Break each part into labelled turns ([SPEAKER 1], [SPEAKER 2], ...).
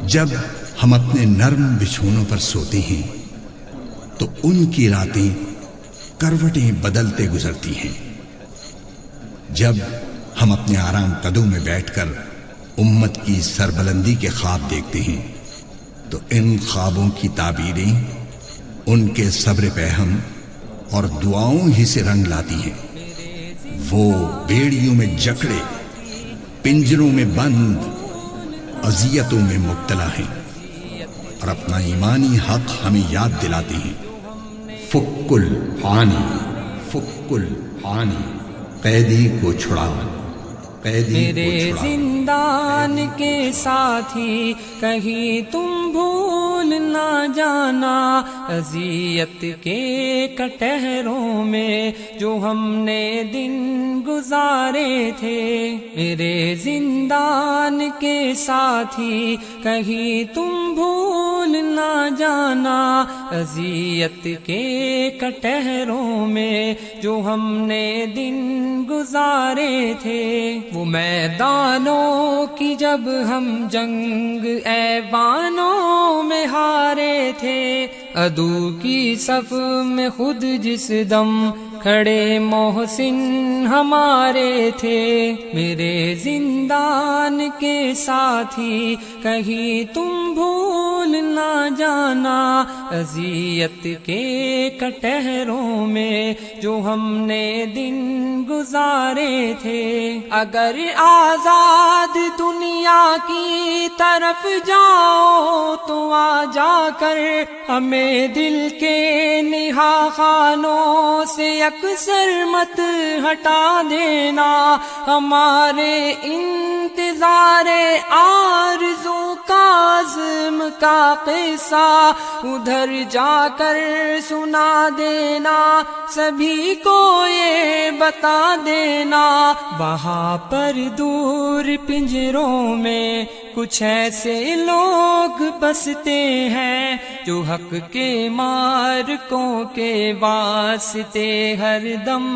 [SPEAKER 1] جب ہم اپنے نرم بچھونوں پر سوتے ہیں تو ان کی راتیں کروٹیں بدلتے گزرتی ہیں۔ جب ہم اپنے آرام قدوں میں بیٹھ کر امت کی سربلندی کے خواب دیکھتے ہیں تو ان خوابوں کی تعبیریں ان کے صبر پہم اور دعاؤں ہی سے رنگ لاتی ہیں۔ وہ بیڑیوں میں جکڑے، پنجروں میں بند، اذیتوں میں مبتلا ہیں اور اپنا ایمانی حق ہمیں یاد دلاتے ہیں۔ فک العانی، فک العانی، قیدی کو چھڑا،
[SPEAKER 2] میرے زندان کے ساتھی کہیں تم بھول نہ جانا، اذیت کے کٹہروں میں جو ہم نے دن گزارے تھے۔ میرے زندان کے ساتھی کہیں تم بھول نہ جانا، اذیت کے کٹہروں میں جو ہم نے دن گزارے تھے۔ وہ میدانوں کی جب ہم جنگ ایوانوں میں ہارے تھے، عدو کی صف میں خود جس دم کھڑے محسن ہمارے تھے۔ میرے زندان کے ساتھی کہیں تم بھول نہ جانا، اذیت کے کٹہروں میں جو ہم نے دن گزارے تھے۔ اگر آزاد دنیا کی طرف جاؤ تو آ جا کر ہمیں دل کے نہا خانوں سے اکثر مت ہٹا دینا۔ ہمارے انتظار آرزو کا عزم کا قصہ ادھر جا کر سنا دینا، سبھی کو یہ بتا دینا۔ وہاں پر دور پنجروں میں کچھ ایسے لوگ بستے ہیں جو حق کے مارکوں کے واسطے ہر دم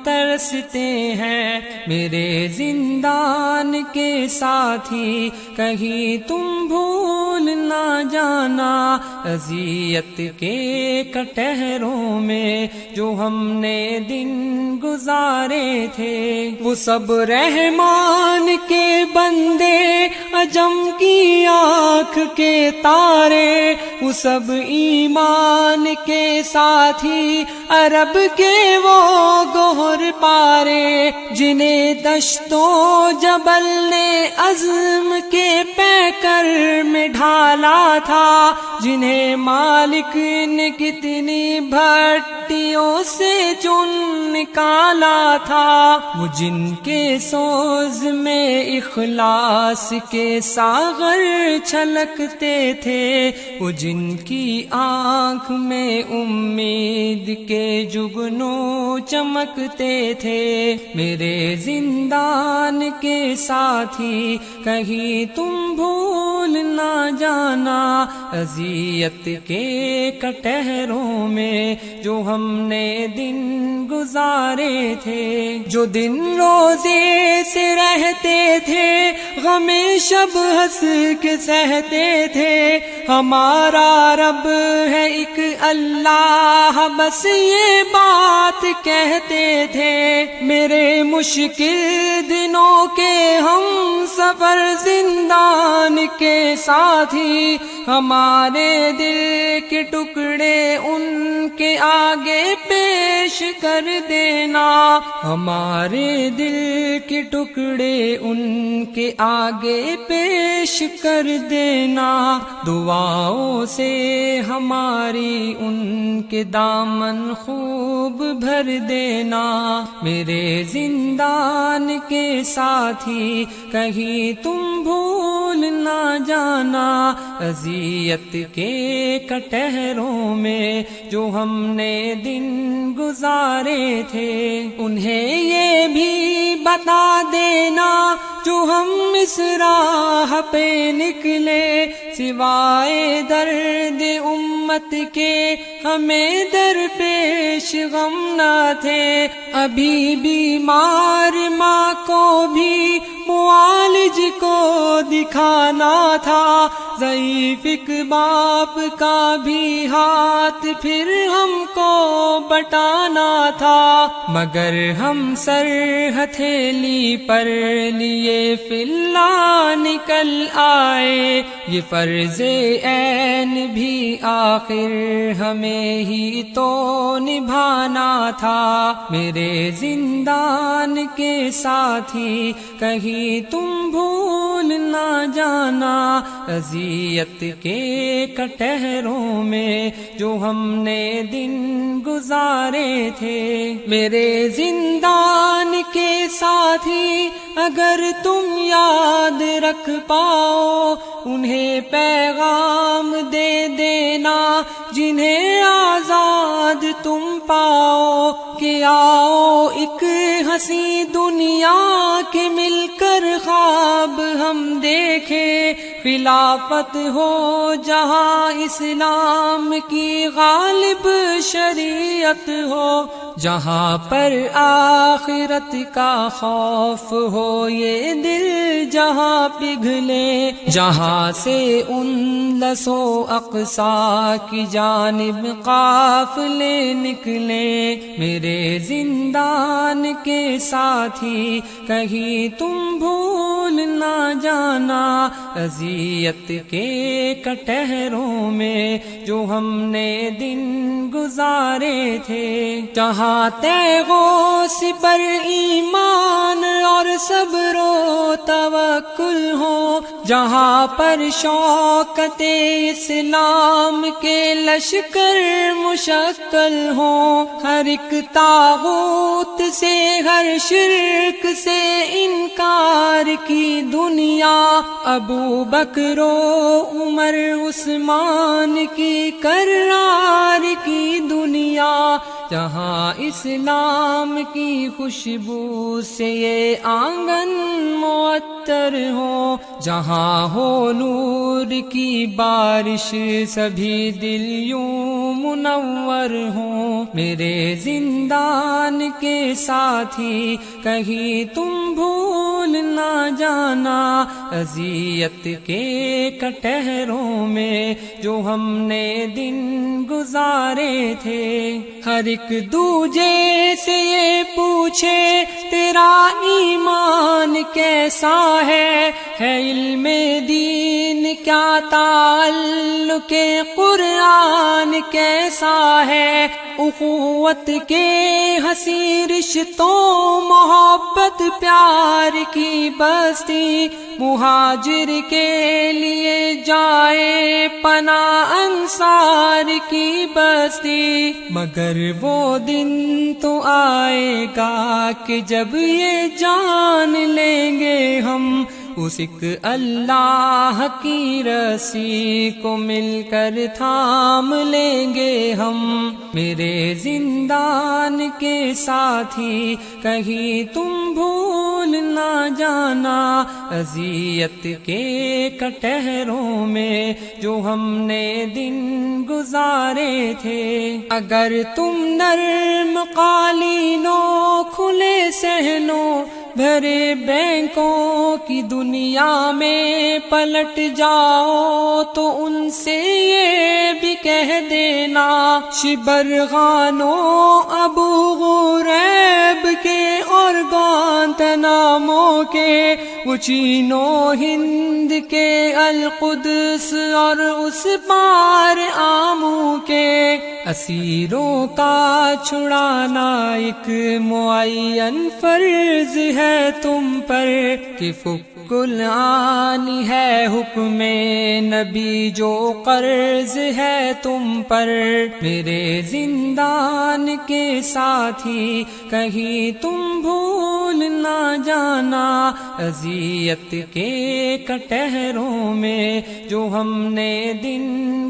[SPEAKER 2] ترستے ہیں۔ میرے زندان کے ساتھی کہیں تم بھول نہ جانا، اذیت کے کٹہروں میں جو ہم نے دن گزارے تھے۔ وہ سب رحمان کے بندے، عجم کی آنکھ کے تارے، وہ سب ایمان کے ساتھی، عرب کے وہ گوہر پارے، جنہیں دشتوں جبل نے عزم کے پیکر میں ڈھالا تھا، جنہیں مالک نے کتنی بھٹیوں سے چن نکالا تھا۔ وہ جن کے سوز میں اخلاص کے ساغر چھلکتے تھے، وہ جن کی آنکھ میں امید کے جگنوں چمکتے تھے۔ میرے زندان کے ساتھی کہیں تم بھول نہ جانا، اذیت کے کٹہروں میں جو ہم نے دن گزارے تھے۔ جو دن روزے سے رہتے تھے، غم شب ہنس کے سہتے تھے، ہمارا رب ہے ایک اللہ، بس یہ بات کہتے تھے۔ میرے مشکل دنوں کے ہم سفر زندان کے ساتھی، ہمارے دل کے ٹکڑے ان کے آگے پیش کر دینا، ہمارے دل کے ٹکڑے ان کے آگے پیش کر دینا۔ دعاؤں سے ہماری ان کے دامن خوب بھر دینا۔ میرے زندان کے ساتھی کہیں تم بھول نہ جانا، اذیت کے کٹہروں میں جو ہم نے دن گزارے تھے۔ انہیں یہ بھی بتا دینا جو ہم اس راہ پہ نکلے، سوائے درد امت کے ہمیں درپیش غم نہ تھے۔ ابھی بیمار ماں کو بھی معالج نتائج کو دکھانا تھا، ضعیف ایک باپ کا بھی ہاتھ پھر ہم کو بٹانا تھا، مگر ہم سر ہتھیلی پر لیے فی اللہ نکل آئے، یہ فرض عین بھی آخر ہمیں ہی تو نبھانا تھا۔ میرے زندان کے ساتھی کہیں تم بھول نہ جانا، اذیت کے کٹہروں میں جو ہم نے دن گزارے تھے۔ میرے زندان کے ساتھی اگر تم یاد رکھ پاؤ، انہیں پیغام دے دینا جنہیں آزاد تم پاؤ، کہ آؤ ایک ہنسی دنیا کے مل کر خواب ہم دیکھیں، خلافت ہو جہاں اسلام کی غالب شریعت ہو، جہاں پر آخرت کا خوف ہو یہ دل جہاں پگھلے، جہاں سے ان لسو اقصا کی جانب قافلے نکلے۔ میرے زندان کے ساتھی کہیں تم بھول نہ جانا، اذیت کے کٹہروں میں جو ہم نے دن گزارے تھے، جہاں تیغوث پر ایمان اور صبر و توکل ہو، جہاں پر شوکت اسلام کے لشکر مشکل ہوں، ہر ایک طاغوت سے ہر شرک سے انکار کی دنیا، ابو بکر و عمر عثمان کی کرار کی دنیا، جہاں اسلام کی خوشبو سے یہ آنگن معطر ہو، جہاں ہو نور کی بارش سبھی دل یوں منور ہوں۔ میرے زندان کے ساتھی کہیں تم بھول نہ جانا، اذیت کے کٹہروں میں جو ہم نے دن گزارے تھے، ہر ایک دوجے سے یہ پوچھے تیرا ایمان کیسا ہے علم دین کیا تعلق قرآن کیسا ہے، اخوت کے حسین رشتوں محبت پیار کی بستی، مہاجر کے لیے جائے پناہ انصار کی بستی، مگر وہ دن تو آئے گا کہ جب یہ جان لیں گے ہم اس ایک اللہ کی رسی کو مل کر تھام لیں گے ہم۔ میرے زندان کے ساتھی کہیں تم بھول نہ جانا، اذیت کے کٹہروں میں جو ہم نے دن گزارے تھے، اگر تم نرم قالینوں کھلے صحنوں بھرے بینکوں کی دنیا میں پلٹ جاؤ تو ان سے یہ بھی کہہ دینا، شبرغانوں ابو غریب کے اور گوانتنامو کے، وہ چینو ہند کے القدس اور اس پار آمو کے، اسیروں کا چھڑانا ایک معین فرض ہے تم پر، کہ فک العانی ہے حکم نبی جو قرض ہے تم پر۔ میرے زندان کے ساتھی کہیں تم بھول نہ جانا، اذیت کے کٹہروں میں جو ہم نے دن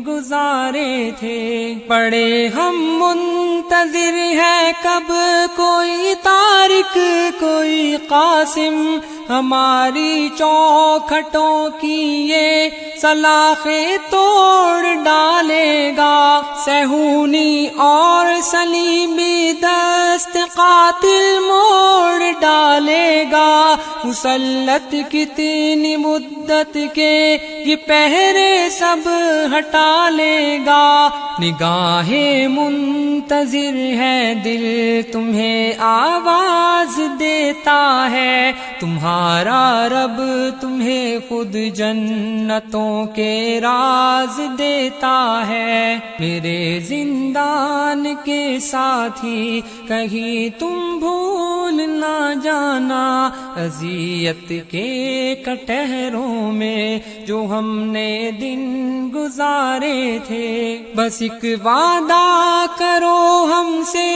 [SPEAKER 2] گزارے تھے، پڑے ہم منتظر ہے کب کوئی طارق کوئی قاسم، ہماری چوکھٹوں کی یہ سلاخیں توڑ ڈالے گا، سہونی اور سلیمی دست قاتل موڑ ڈالے گا، مسلط کتنی مدت کے یہ پہرے سب ہٹا لے گا، نگاہیں منتظر ہے دل تمہیں آواز دیتا ہے، تمہارا رب تمہیں خود جنتوں کے راز دیتا ہے، میرے زندان کے ساتھی کہیں تم بھول نہ جانا، اذیت کے کٹہروں میں جو ہم نے دن گزارے تھے، بس ایک وعدہ کرو ہم سے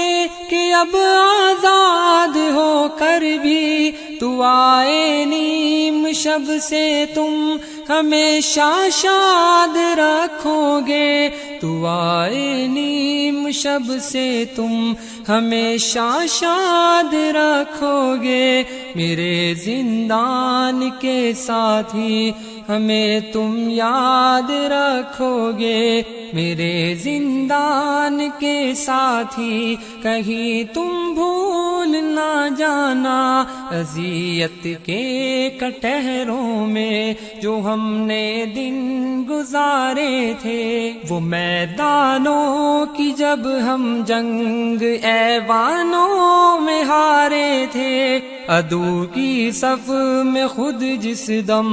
[SPEAKER 2] کہ اب آزاد ہو کر بھی تو آئے نیم شب سے تم ہمیشہ شاد رکھو گے، تو آئے نیم شب سے تم ہمیشہ شاد رکھو گے، میرے زندان کے ساتھی ہمیں تم یاد رکھو گے، میرے زندان کے ساتھی کہیں تم بھول نہ جانا، اذیت کے کٹہروں میں جو ہم نے دن گزارے تھے، وہ میدانوں کی جب ہم جنگ ایوانوں میں ہارے تھے، عدو کی صف میں خود جس دم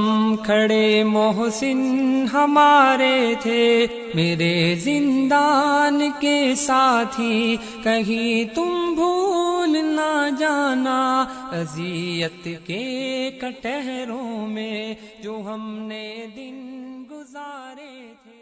[SPEAKER 2] کھڑے محسن ہمارے تھے، میرے زندان کے ساتھی کہیں تم بھول نہ جانا، اذیت کے کٹہروں میں جو ہم نے دن گزارے تھے۔